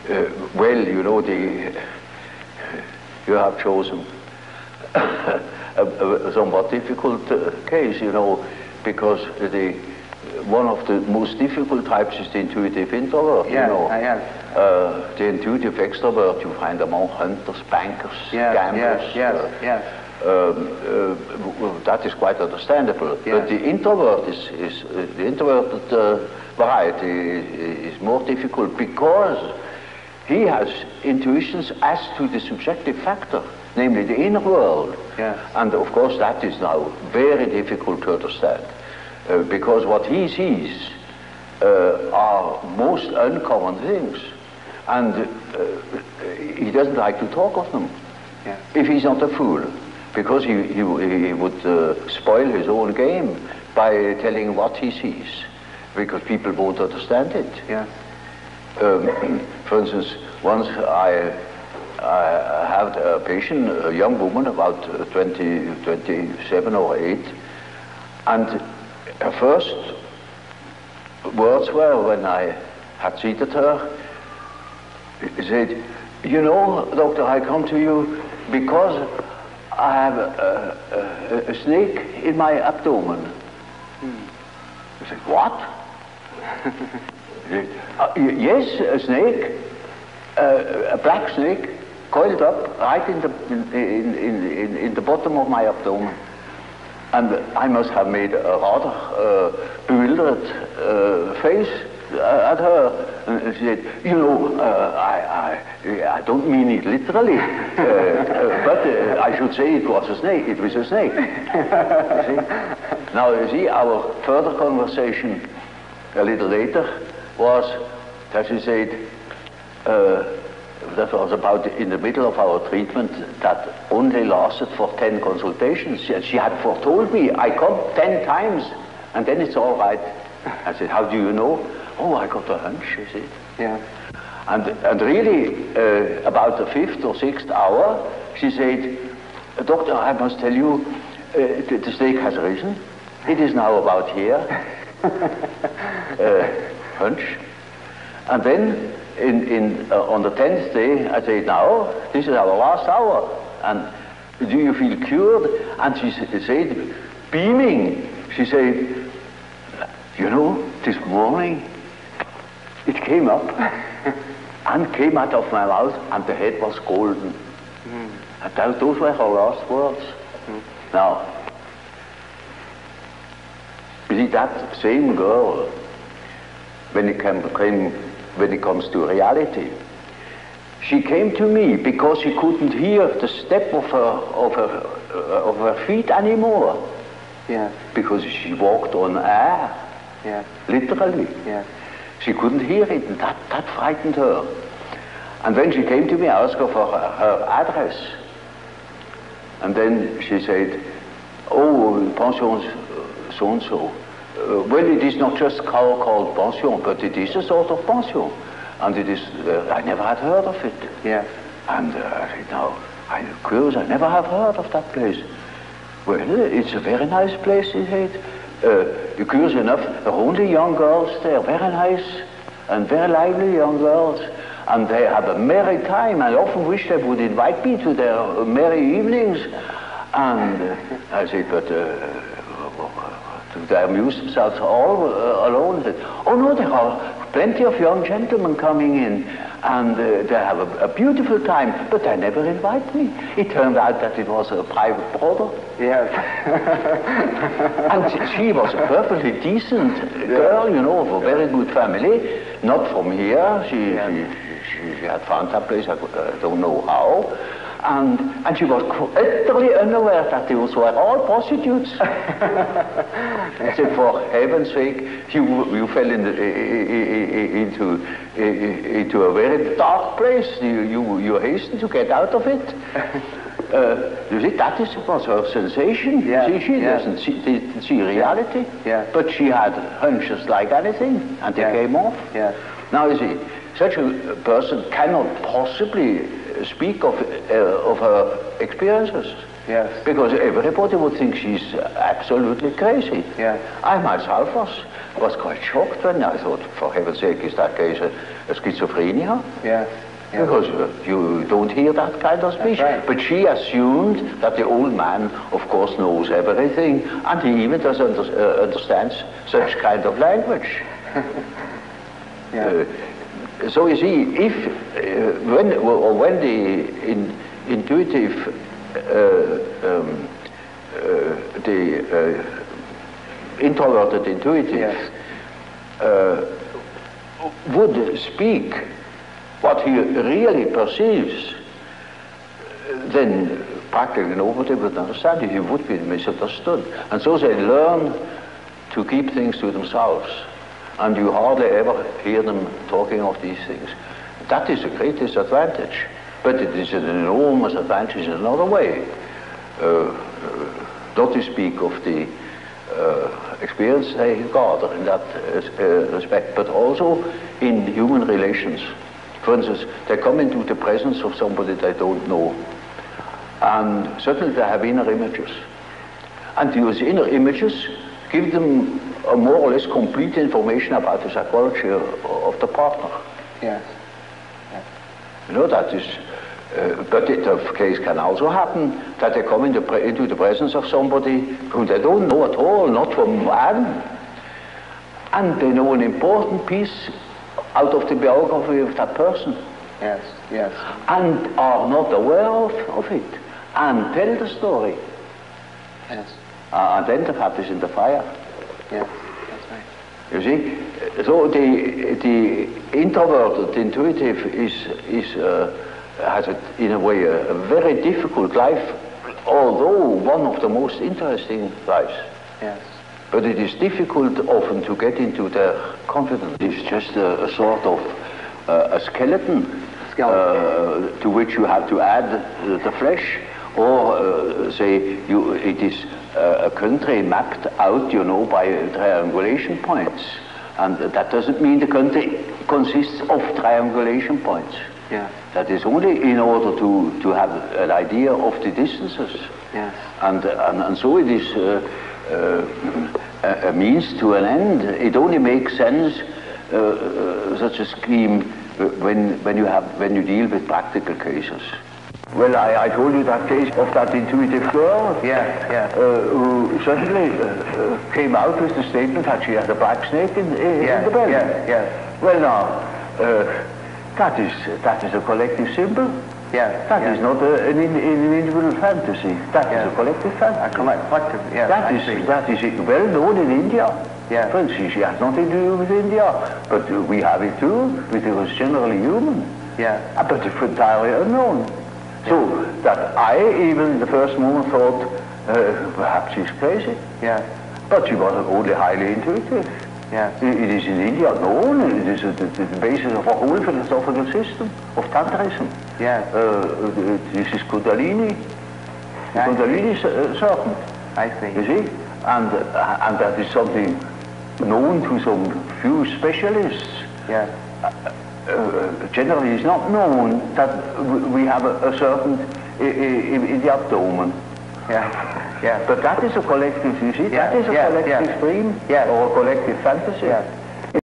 Well, you know, you have chosen a somewhat difficult case, you know, because one of the most difficult types is the intuitive introvert. Yes, you know. I have. The intuitive extrovert you find among hunters, bankers, gamblers. Yes. That is quite understandable. Yes. But the introvert the introverted variety is more difficult because he has intuitions as to the subjective factor, namely the inner world. Yes. And of course that is now very difficult to understand because what he sees are most uncommon things, and he doesn't like to talk of them. Yes. If he's not a fool, because he would spoil his own game by telling what he sees, because people won't understand it. Yes. For instance, once I had a patient, a young woman, about 27 or 8, and her first words were, when I had seated her, she said, "You know, doctor, I come to you because I have a snake in my abdomen." I said, "What?" Yes, a snake, a black snake, coiled up right in the bottom of my abdomen. And I must have made a rather bewildered face at her. And she said, "You know, I don't mean it literally, but I should say it was a snake. It was a snake." You see? Now, you see, our further conversation a little later was that she said, that was about in the middle of our treatment that only lasted for 10 consultations. She had foretold me, "I come 10 times and then it's all right." I said, "How do you know?" "Oh, I got a hunch," she said. Yeah. And really, about the 5th or 6th hour, she said, "Doctor, I must tell you, the snake has risen. It is now about here." Hunch. And then on the 10th day, I said, "Now, this is our last hour, and do you feel cured?" And she said, beaming, she said, "You know, this morning, it came up and came out of my mouth, and the head was golden." And those were her last words. Now, you see, that same girl, when it comes to reality, she came to me because she couldn't hear the step of her feet anymore. Yeah. Because she walked on air. Yeah. Literally. Yeah. She couldn't hear it, and that frightened her. And when she came to me, I asked her for her address. And then she said, "Oh, pension so-and-so." Well, it is not just called pension, but it is a sort of pension. And it is, I never had heard of it. Yeah. And I said, "No, I'm curious, I never have heard of that place." "Well, it's a very nice place," he said. You're curious enough, there are only young girls there, very nice and very lively young girls. And they have a merry time. I often wish they would invite me to their merry evenings. And I said, "But they amuse themselves all alone?" Said, "Oh no, there are plenty of young gentlemen coming in, and they have a beautiful time, but they never invite me." It turned out that it was a private brother. Yes. And she was a perfectly decent girl, you know, of a very good family, not from here. She had found that place, I don't know how. And she was utterly unaware that those were all prostitutes. I said, "For heaven's sake, you fell into a very dark place. You hastened to get out of it." You see, that was her sensation. Yeah. See, she didn't see reality, but she had hunches like anything, and they came off. Yeah. Now, you see, such a person cannot possibly speak of her experiences. Yes. Because everybody would think she's absolutely crazy. Yeah. I myself was quite shocked when I thought, for heaven's sake, is that case schizophrenia. Yes. Yes. Because you don't hear that kind of speech. Right. But she assumed that the old man, of course, knows everything, and he even doesn't understands such kind of language. Yeah. So you see, if when the intuitive, the introverted intuitive, Yes. would speak what he really perceives, then practically nobody would understand it. He would be misunderstood. And so they learn to keep things to themselves. And you hardly ever hear them talking of these things. That is the greatest advantage. But it is an enormous advantage in another way. Not to speak of the experience they gather in that respect, but also in human relations. For instance, they come into the presence of somebody they don't know, and suddenly they have inner images. And those inner images give them a more or less complete information about the psychology of the partner. Yes. Yes. You know, that is, but the case can also happen that they come into the presence of somebody whom they don't know at all, not from Adam, and they know an important piece out of the biography of that person. Yes. Yes. And are not aware of it, and tell the story. Yes. And then the fat is in the fire. Yes. That's right. You see, so the introverted intuitive has in a way a very difficult life, although one of the most interesting lives. Yes. But it is difficult often to get into their confidence. It's just a sort of a skeleton to which you have to add the flesh, or say it is a country mapped out, you know, by triangulation points. And that doesn't mean the country consists of triangulation points. Yeah. That is only in order to have an idea of the distances. Yes. And so it is a means to an end. It only makes sense, such a scheme, when you deal with practical cases. Well, I told you that case of that intuitive girl, who suddenly came out with the statement that she had a black snake in the belly. Well, now, that is a collective symbol. That is not an individual fantasy. That is a collective fantasy. That is well known in India. For instance, she has nothing to do with India, but we have it too. It was generally human. But it's entirely unknown. So that I, even in the first moment, thought perhaps she's crazy. But she was only highly intuitive. It is in India known. It is the basis of a whole philosophical system of Tantrism. This is Kundalini. Kundalini serpent. I see. You see, and that is something known to some few specialists. Generally, it's not known that we have a serpent in the abdomen. But that is a collective, you see, that is a collective dream or a collective fantasy.